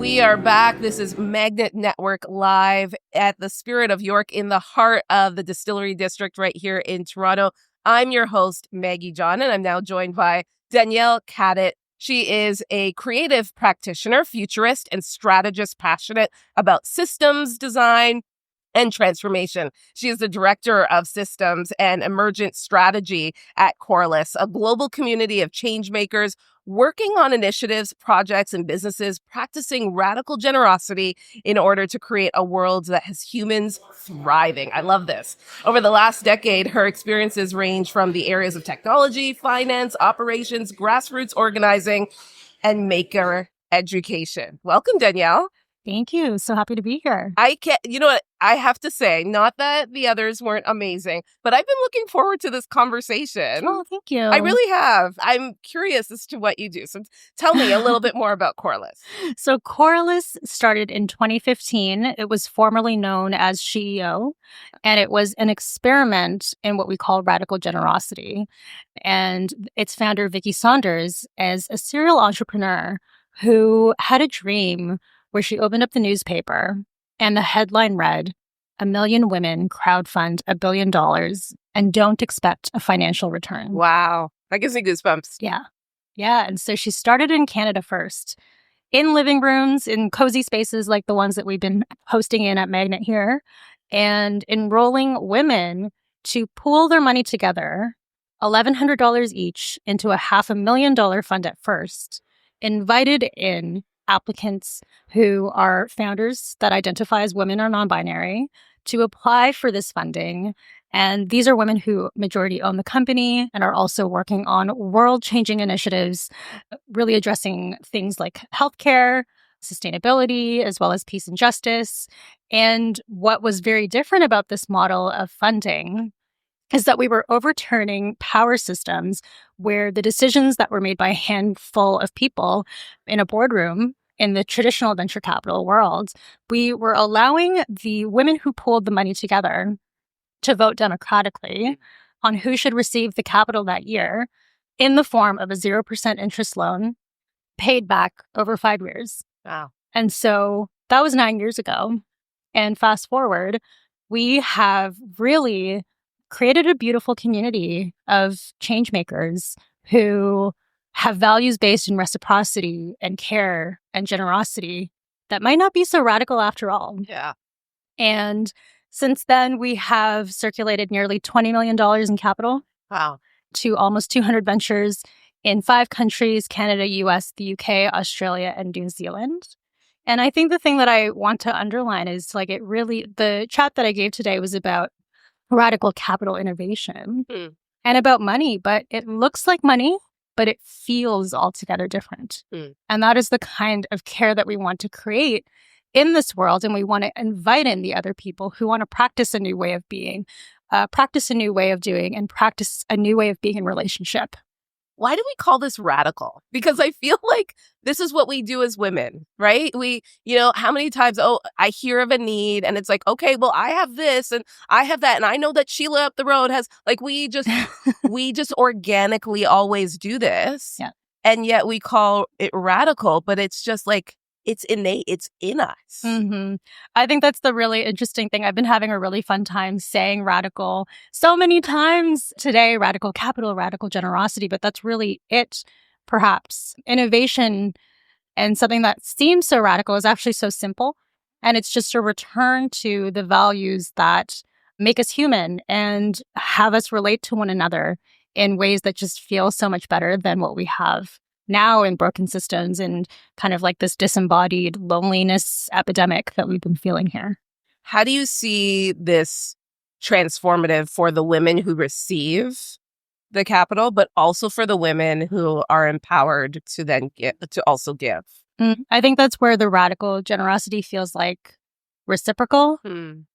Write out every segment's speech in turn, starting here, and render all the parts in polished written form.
We are back. This is Magnet Network live at the Spirit of York in the heart of the Distillery District right here in Toronto. I'm your host, Maggie John, and I'm now joined by Danielle Cadhit. She is a creative practitioner, futurist, and strategist passionate about systems design and transformation. She is the director of systems and emergent strategy at Coralus, a global community of changemakers working on initiatives, projects, and businesses practicing radical generosity in order to create a world that has humans thriving. I love this. Over the last decade, her experiences range from the areas of technology, finance, operations, grassroots organizing, and maker education. Welcome, Danielle. Thank you. So happy to be here. You know what? I have to say, not that the others weren't amazing, but I've been looking forward to this conversation. Oh, thank you. I really have. I'm curious as to what you do. So tell me a little bit more about Coralus. So Coralus started in 2015. It was formerly known as SheEO, and it was an experiment in what we call radical generosity. And its founder, Vicky Saunders, as a serial entrepreneur who had a dream where she opened up the newspaper and the headline read, "A million women crowdfund $1 billion and don't expect a financial return." Wow. That gives me goosebumps. Yeah. And so she started in Canada first, in living rooms, in cozy spaces like the ones that we've been hosting in at Magnet here, and enrolling women to pool their money together, $1,100 each, into a $500,000 fund at first, invited in applicants who are founders that identify as women or non-binary to apply for this funding. And these are women who majority own the company and are also working on world-changing initiatives, really addressing things like healthcare, sustainability, as well as peace and justice. And what was very different about this model of funding is that we were overturning power systems where the decisions that were made by a handful of people in a boardroom in the traditional venture capital world, we were allowing the women who pooled the money together to vote democratically on who should receive the capital that year in the form of a 0% interest loan paid back over 5 years. Wow. And so that was 9 years ago. And fast forward, we have really created a beautiful community of changemakers who have values based in reciprocity and care and generosity that might not be so radical after all. Yeah. And since then, we have circulated nearly $20 million in capital. Wow. To almost 200 ventures in 5 countries, Canada, US, the UK, Australia, and New Zealand. And I think the thing that I want to underline is the chat that I gave today was about radical capital innovation and about money, but it looks like money, but it feels altogether different. And that is the kind of care that we want to create in this world. And we want to invite in the other people who want to practice a new way of being, practice a new way of doing, and practice a new way of being in relationship. Why do we call this radical? Because I feel like this is what we do as women, right? How many times, I hear of a need and it's like, okay, well, I have this and I have that. And I know that Sheila up the road has, we just organically always do this. Yeah. And yet we call it radical, but it's just like, it's innate. It's in us. Mm-hmm. I think that's the really interesting thing. I've been having a really fun time saying radical so many times today, radical capital, radical generosity, but that's really it, perhaps. Innovation and something that seems so radical is actually so simple. And it's just a return to the values that make us human and have us relate to one another in ways that just feel so much better than what we have now in broken systems and kind of like this disembodied loneliness epidemic that we've been feeling here. How do you see this transformative for the women who receive the capital, but also for the women who are empowered to then also give? I think that's where the radical generosity feels like reciprocal,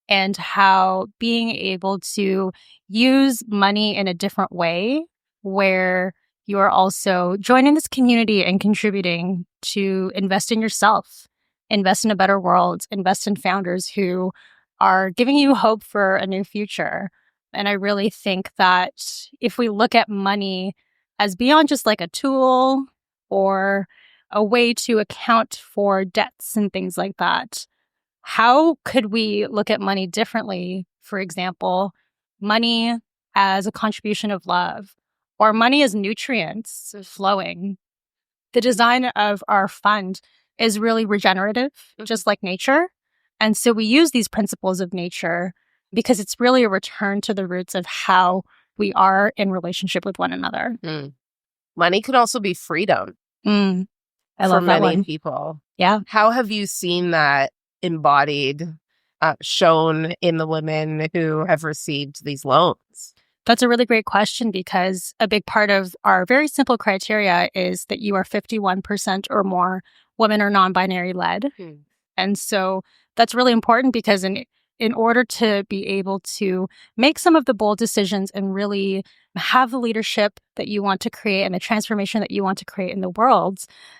and how being able to use money in a different way where you are also joining this community and contributing to invest in yourself, invest in a better world, invest in founders who are giving you hope for a new future. And I really think that if we look at money as beyond just like a tool or a way to account for debts and things like that. How could we look at money differently? For example, money as a contribution of love, or money as nutrients flowing. The design of our fund is really regenerative, just like nature. And so we use these principles of nature because it's really a return to the roots of how we are in relationship with one another. Money can also be freedom I for love that many one. people. Yeah. How have you seen that embodied, shown in the women who have received these loans? That's a really great question, because a big part of our very simple criteria is that you are 51% or more women or non-binary led. And so that's really important, because in order to be able to make some of the bold decisions and really have the leadership that you want to create and the transformation that you want to create in the world,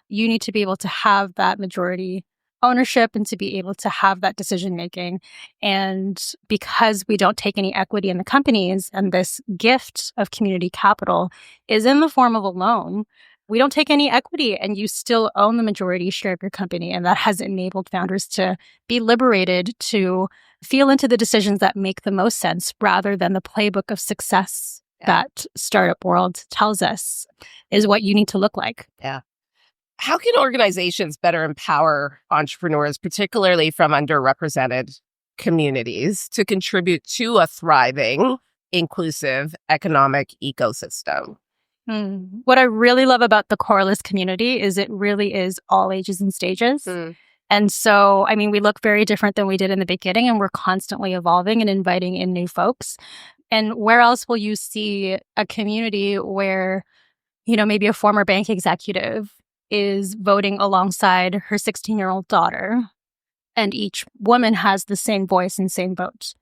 you need to be able to have that majority ownership and to be able to have that decision making. And because we don't take any equity in the companies, and this gift of community capital is in the form of a loan, we don't take any equity, and you still own the majority share of your company. And that has enabled founders to be liberated to feel into the decisions that make the most sense, rather than the playbook of success that startup world tells us is what you need to look like. Yeah. How can organizations better empower entrepreneurs, particularly from underrepresented communities, to contribute to a thriving, inclusive economic ecosystem? What I really love about the Coralus community is it really is all ages and stages. And so, I mean, we look very different than we did in the beginning, and we're constantly evolving and inviting in new folks. And where else will you see a community where, maybe a former bank executive is voting alongside her 16-year-old daughter, and each woman has the same voice and same vote?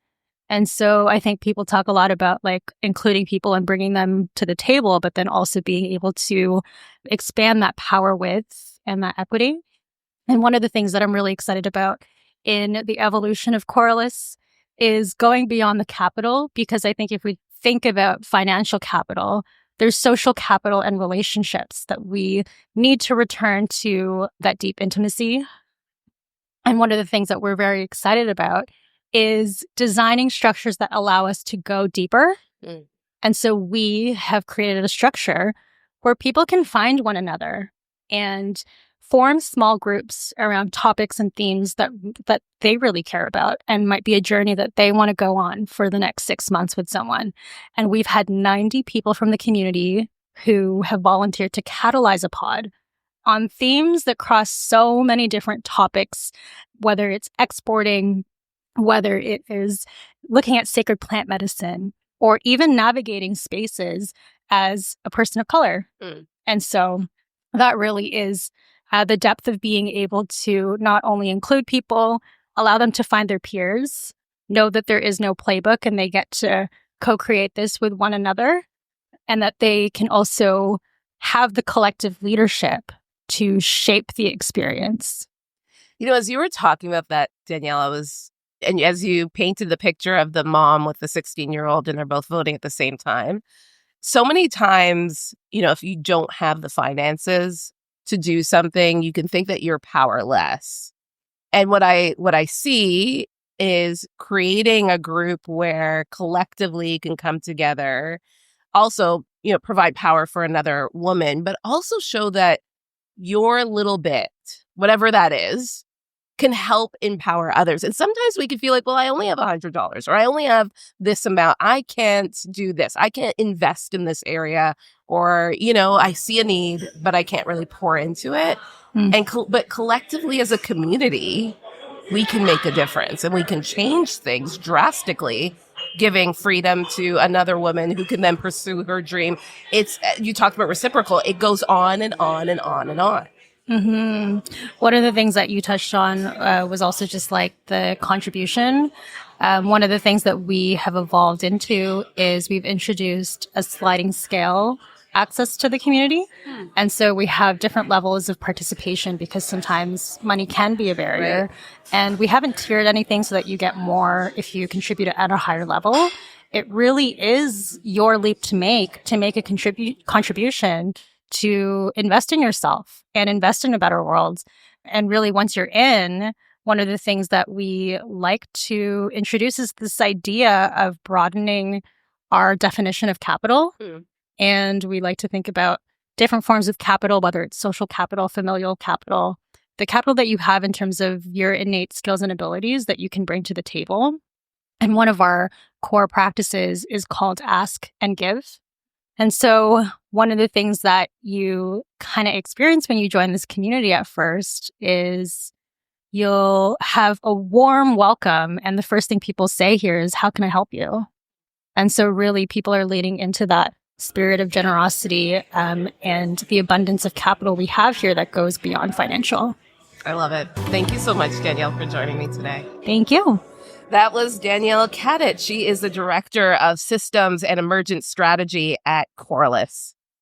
And so I think people talk a lot about including people and bringing them to the table, but then also being able to expand that power width and that equity. And one of the things that I'm really excited about in the evolution of Coralus is going beyond the capital, because I think if we think about financial capital, there's social capital and relationships that we need to return to, that deep intimacy. And one of the things that we're very excited about is designing structures that allow us to go deeper. And so we have created a structure where people can find one another and form small groups around topics and themes that they really care about, and might be a journey that they want to go on for the next 6 months with someone. And we've had 90 people from the community who have volunteered to catalyze a pod on themes that cross so many different topics, whether it's exporting, whether it is looking at sacred plant medicine, or even navigating spaces as a person of color. And so that really is the depth of being able to not only include people, allow them to find their peers, know that there is no playbook and they get to co-create this with one another, and that they can also have the collective leadership to shape the experience. As you were talking about that, Danielle, and as you painted the picture of the mom with the 16-year-old and they're both voting at the same time, so many times, if you don't have the finances to do something, you can think that you're powerless. And what I see is creating a group where collectively you can come together, also, provide power for another woman, but also show that your little bit, whatever that is, can help empower others. And sometimes we can feel like, well, I only have $100, or I only have this amount. I can't do this. I can't invest in this area, or, I see a need, but I can't really pour into it. But collectively as a community, we can make a difference, and we can change things drastically, giving freedom to another woman who can then pursue her dream. You talked about reciprocal. It goes on and on and on and on. One of the things that you touched on was also just the contribution. One of the things that we have evolved into is we've introduced a sliding scale access to the community. And so we have different levels of participation, because sometimes money can be a barrier. Right. And we haven't tiered anything so that you get more if you contribute at a higher level. It really is your leap to make a contribution to invest in yourself and invest in a better world. And really, once you're in, one of the things that we like to introduce is this idea of broadening our definition of capital. And we like to think about different forms of capital, whether it's social capital, familial capital, the capital that you have in terms of your innate skills and abilities that you can bring to the table. And one of our core practices is called ask and give. And so one of the things that you kind of experience when you join this community at first is you'll have a warm welcome. And the first thing people say here is, how can I help you? And so really people are leaning into that spirit of generosity and the abundance of capital we have here that goes beyond financial. I love it. Thank you so much, Danielle, for joining me today. Thank you. That was Danielle Cadhit. She is the Director of Systems and Emergent Strategy at Coralus.